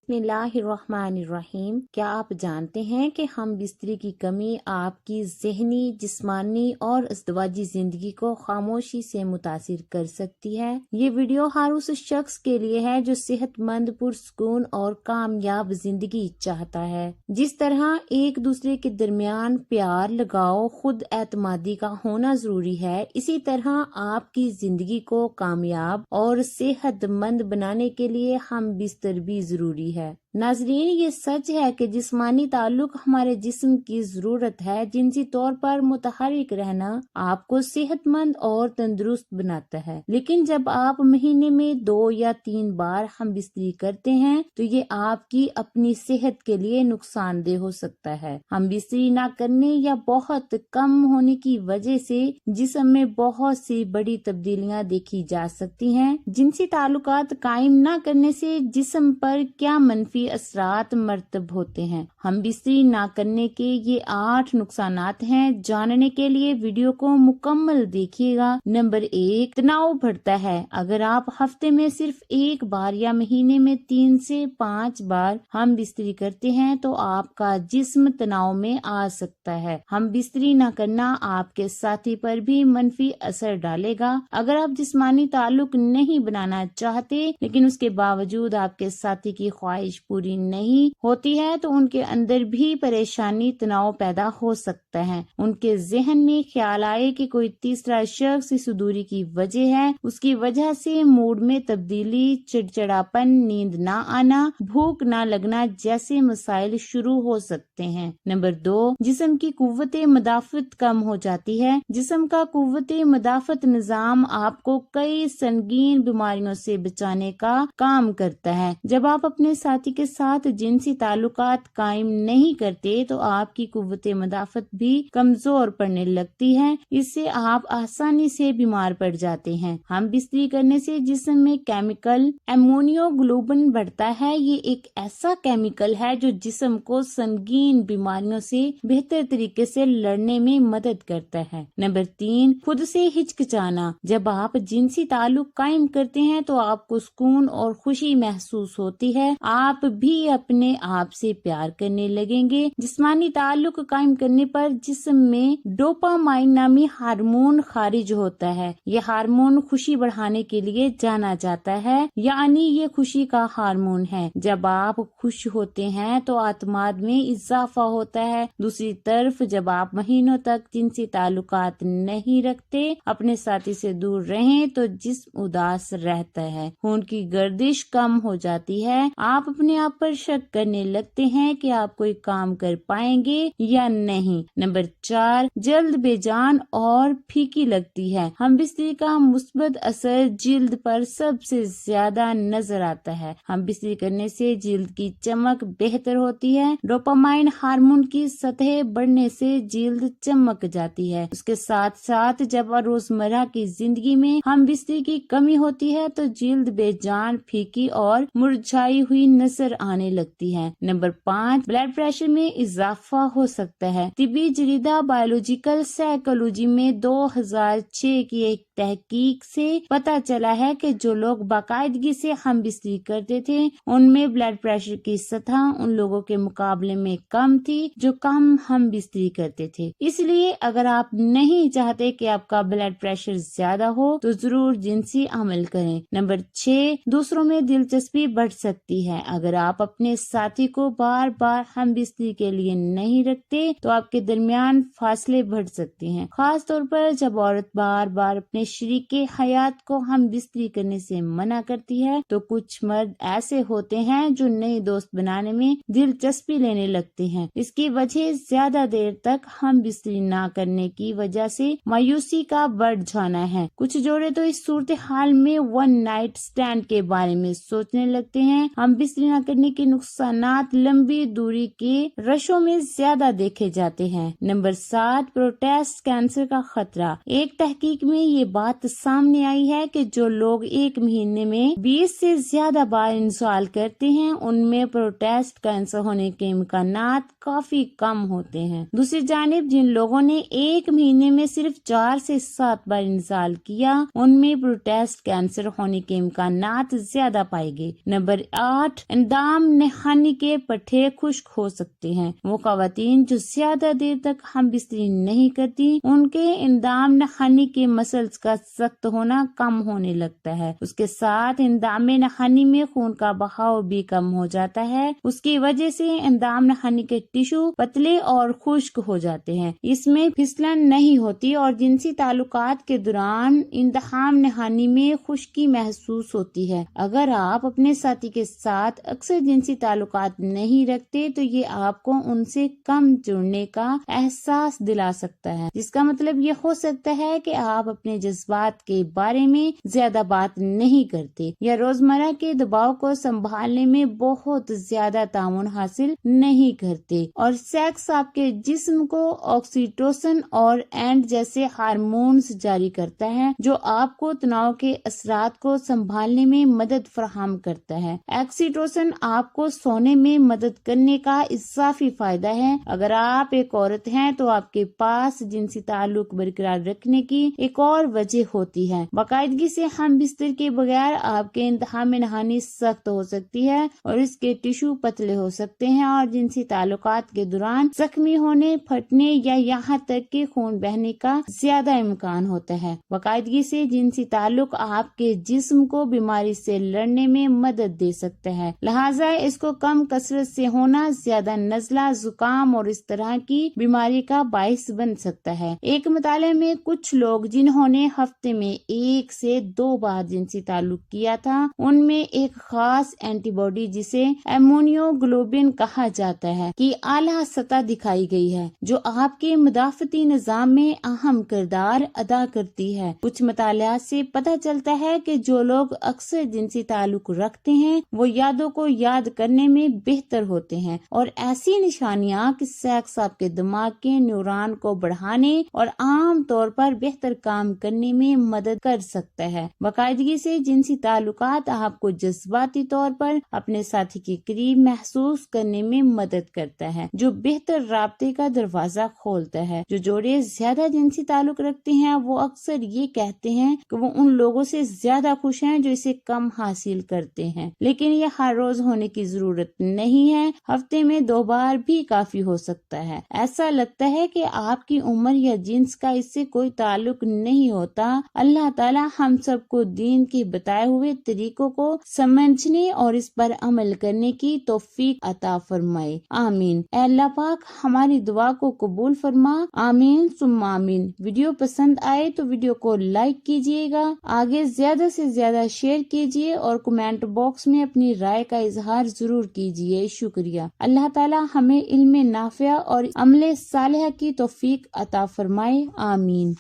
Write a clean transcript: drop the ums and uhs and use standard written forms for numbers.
بسم اللہ الرحمن الرحیم۔ کیا آپ جانتے ہیں کہ ہم بستری کی کمی آپ کی ذہنی، جسمانی اور ازدواجی زندگی کو خاموشی سے متاثر کر سکتی ہے؟ یہ ویڈیو ہر اس شخص کے لیے ہے جو صحت مند، پرسکون اور کامیاب زندگی چاہتا ہے۔ جس طرح ایک دوسرے کے درمیان پیار، لگاؤ، خود اعتمادی کا ہونا ضروری ہے، اسی طرح آپ کی زندگی کو کامیاب اور صحت مند بنانے کے لیے ہم بستر بھی ضروری ہے۔ ناظرین، یہ سچ ہے کہ جسمانی تعلق ہمارے جسم کی ضرورت ہے۔ جنسی طور پر متحرک رہنا آپ کو صحت مند اور تندرست بناتا ہے، لیکن جب آپ مہینے میں 2 یا 3 بار ہم بستری کرتے ہیں تو یہ آپ کی اپنی صحت کے لیے نقصان دہ ہو سکتا ہے۔ ہم بستری نہ کرنے یا بہت کم ہونے کی وجہ سے جسم میں بہت سی بڑی تبدیلیاں دیکھی جا سکتی ہیں۔ جنسی تعلقات قائم نہ کرنے سے جسم پر کیا منفی اثرات مرتب ہوتے ہیں؟ ہم بستری نہ کرنے کے یہ 8 نقصانات ہیں۔ جاننے کے لیے ویڈیو کو مکمل دیکھیے گا۔ نمبر 1، تناؤ بڑھتا ہے۔ اگر آپ ہفتے میں صرف 1 بار یا مہینے میں 3 سے 5 بار ہم بستری کرتے ہیں تو آپ کا جسم تناؤ میں آ سکتا ہے۔ ہم بستری نہ کرنا آپ کے ساتھی پر بھی منفی اثر ڈالے گا۔ اگر آپ جسمانی تعلق نہیں بنانا چاہتے لیکن اس کے باوجود آپ کے ساتھی کی خواہش پوری نہیں ہوتی ہے تو ان کے اندر بھی پریشانی، تناؤ پیدا ہو سکتا ہے۔ ان کے ذہن میں خیال آئے کہ کوئی تیسرا شخص اس دوری کی وجہ ہے، اس کی وجہ سے موڈ میں تبدیلی، چڑچڑاپن، نیند نہ آنا، بھوک نہ لگنا جیسے مسائل شروع ہو سکتے ہیں۔ نمبر 2، جسم کی قوت مدافعت کم ہو جاتی ہے۔ جسم کا قوت مدافعت نظام آپ کو کئی سنگین بیماریوں سے بچانے کا کام کرتا ہے۔ جب آپ اپنے ساتھی کے ساتھ جنسی تعلقات قائم نہیں کرتے تو آپ کی قوت مدافعت بھی کمزور پڑنے لگتی ہے۔ اس سے آپ آسانی سے بیمار پڑ جاتے ہیں۔ ہم بستری کرنے سے جسم میں کیمیکل ایمونیو گلوبن بڑھتا ہے۔ یہ ایک ایسا کیمیکل ہے جو جسم کو سنگین بیماریوں سے بہتر طریقے سے لڑنے میں مدد کرتا ہے۔ نمبر 3، خود سے ہچکچانا۔ جب آپ جنسی تعلق قائم کرتے ہیں تو آپ کو سکون اور خوشی محسوس ہوتی ہے۔ آپ بھی اپنے آپ سے پیار کرنے لگیں گے۔ جسمانی تعلق قائم کرنے پر جسم میں ڈوپامائن نامی ہارمون خارج ہوتا ہے۔ یہ ہارمون خوشی بڑھانے کے لیے جانا جاتا ہے، یعنی یہ خوشی کا ہارمون ہے۔ جب آپ خوش ہوتے ہیں تو اعتماد میں اضافہ ہوتا ہے۔ دوسری طرف جب آپ مہینوں تک جنسی تعلقات نہیں رکھتے، اپنے ساتھی سے دور رہیں تو جسم اداس رہتا ہے، خون کی گردش کم ہو جاتی ہے، آپ اپنے آپ پر شک کرنے لگتے ہیں کہ آپ کوئی کام کر پائیں گے یا نہیں۔ نمبر 4، جلد بے جان اور پھیکی لگتی ہے۔ ہم بستری کا مثبت اثر جلد پر سب سے زیادہ نظر آتا ہے۔ ہم بستری کرنے سے جلد کی چمک بہتر ہوتی ہے۔ ڈوپامائن ہارمون کی سطح بڑھنے سے جلد چمک جاتی ہے۔ اس کے ساتھ ساتھ جب روزمرہ کی زندگی میں ہم بستری کی کمی ہوتی ہے تو جلد بے جان، پھیکی اور مرجھائی ہوئی نظر آنے لگتی ہے۔ نمبر 5، بلڈ پریشر میں اضافہ ہو سکتا ہے۔ طبی جریدہ بایولوجیکل سائیکولوجی میں 2006 کی ایک تحقیق سے پتہ چلا ہے کہ جو لوگ باقاعدگی سے ہم بستری کرتے تھے ان میں بلڈ پریشر کی سطح ان لوگوں کے مقابلے میں کم تھی جو کم ہم بستری کرتے تھے۔ اس لیے اگر آپ نہیں چاہتے کہ آپ کا بلڈ پریشر زیادہ ہو تو ضرور جنسی عمل کریں۔ نمبر 6، دوسروں میں دلچسپی بڑھ سکتی ہے۔ اگر آپ اپنے ساتھی کو بار بار ہم بستری کے لیے نہیں رکھتے تو آپ کے درمیان فاصلے بڑھ سکتے ہیں، خاص طور پر جب عورت بار بار اپنے شریک حیات کو ہم بستری کرنے سے منع کرتی ہے تو کچھ مرد ایسے ہوتے ہیں جو نئے دوست بنانے میں دلچسپی لینے لگتے ہیں۔ اس کی وجہ زیادہ دیر تک ہم بستری نہ کرنے کی وجہ سے مایوسی کا بڑھ جانا ہے۔ کچھ جوڑے تو اس صورتحال میں 1 نائٹ اسٹینڈ کے بارے میں سوچنے لگتے ہیں۔ ہم بستری نہ کرنے کے نقصانات لمبی دوری کے رشوں میں زیادہ دیکھے جاتے ہیں۔ نمبر 7، پروسٹیٹ کینسر کا خطرہ۔ ایک تحقیق میں یہ بات سامنے آئی ہے کہ جو لوگ ایک مہینے میں 20 سے زیادہ بار انسال کرتے ہیں ان میں پروسٹیٹ کینسر ہونے کے امکانات کافی کم ہوتے ہیں۔ دوسری جانب جن لوگوں نے ایک مہینے میں صرف 4 سے 7 بار انسال کیا ان میں پروسٹیٹ کینسر ہونے کے امکانات زیادہ پائے گئے۔ نمبر 8، اندام نہانی کے پٹھے خشک ہو سکتے ہیں۔ وہ خواتین جو زیادہ دیر تک ہم بستری نہیں کرتی، ان کے اندام نہانی کے مسلز کا سخت ہونا کم ہونے لگتا ہے۔ اس کے ساتھ اندام نہانی میں خون کا بہاؤ بھی کم ہو جاتا ہے۔ اس کی وجہ سے اندام نہانی کے ٹشو پتلے اور خشک ہو جاتے ہیں، اس میں پھسلن نہیں ہوتی اور جنسی تعلقات کے دوران اندام نہانی میں خشکی محسوس ہوتی ہے۔ اگر آپ اپنے ساتھی کے ساتھ اکثر جنسی تعلقات نہیں رکھتے تو یہ آپ کو ان سے کم جڑنے کا احساس دلا سکتا ہے، جس کا مطلب یہ ہو سکتا ہے کہ آپ اپنے جذبات کے بارے میں زیادہ بات نہیں کرتے یا روزمرہ کے دباؤ کو سنبھالنے میں بہت زیادہ تعاون حاصل نہیں کرتے، اور سیکس آپ کے جسم کو آکسیٹوسن اور اینڈ جیسے ہارمونز جاری کرتا ہے جو آپ کو تناؤ کے اثرات کو سنبھالنے میں مدد فراہم کرتا ہے۔ آکسیٹوسن آپ کو سونے میں مدد کرنے کا اضافی فائدہ ہے۔ اگر آپ ایک عورت ہیں تو آپ کے پاس جنسی تعلق برقرار رکھنے کی ایک اور وجہ ہوتی ہے۔ باقاعدگی سے ہم بستر کے بغیر آپ کے اندام نہانی سخت ہو سکتی ہے اور اس کے ٹشو پتلے ہو سکتے ہیں اور جنسی تعلقات کے دوران زخمی ہونے، پھٹنے یا یہاں تک کہ خون بہنے کا زیادہ امکان ہوتا ہے۔ باقاعدگی سے جنسی تعلق آپ کے جسم کو بیماری سے لڑنے میں مدد دے سکتا ہے، لہٰذا اس کو کم کثرت سے ہونا زیادہ نزلہ، زکام اور اس طرح کی بیماری کا باعث بن سکتا ہے۔ ایک مطالعے میں کچھ لوگ جنہوں نے ہفتے میں 1 سے 2 بار جنسی تعلق کیا تھا، ان میں ایک خاص اینٹی باڈی جسے ایمونیو گلوبولن کہا جاتا ہے کی اعلیٰ سطح دکھائی گئی ہے، جو آپ کے مدافعتی نظام میں اہم کردار ادا کرتی ہے۔ کچھ مطالعات سے پتہ چلتا ہے کہ جو لوگ اکثر جنسی تعلق رکھتے ہیں وہ یادوں کو یاد کرنے میں بہتر ہوتے ہیں، اور ایسی نشانیاں کہ سیکس آپ کے دماغ کے نیورون کو بڑھانے اور عام طور پر بہتر کام کرنے میں مدد کر سکتا ہے۔ باقاعدگی سے جنسی تعلقات آپ کو جذباتی طور پر اپنے ساتھی کے قریب محسوس کرنے میں مدد کرتا ہے، جو بہتر رابطے کا دروازہ کھولتا ہے۔ جو جوڑے زیادہ جنسی تعلق رکھتے ہیں وہ اکثر یہ کہتے ہیں کہ وہ ان لوگوں سے زیادہ خوش ہیں جو اسے کم حاصل کرتے ہیں، لیکن یہ ہر روز ہونے کی ضرورت نہیں ہے، ہفتے میں 2 بار بھی کافی ہو سکتا ہے۔ ایسا لگتا ہے کہ آپ کی عمر یا جنس کا اس سے کوئی تعلق نہیں ہوتا۔ اللہ تعالیٰ ہم سب کو دین کے بتائے ہوئے طریقوں کو سمجھنے اور اس پر عمل کرنے کی توفیق عطا فرمائے، آمین۔ اے اللہ پاک ہماری دعا کو قبول فرما، آمین ثم آمین۔ ویڈیو پسند آئے تو ویڈیو کو لائک کیجیے گا، آگے زیادہ سے زیادہ شیئر کیجیے اور کمنٹ باکس میں اپنی رائے کا اظہار ضرور کیجیے۔ شکریہ۔ اللہ تعالی ہمیں علم نافع اور عمل صالح کی توفیق عطا فرمائے، آمین۔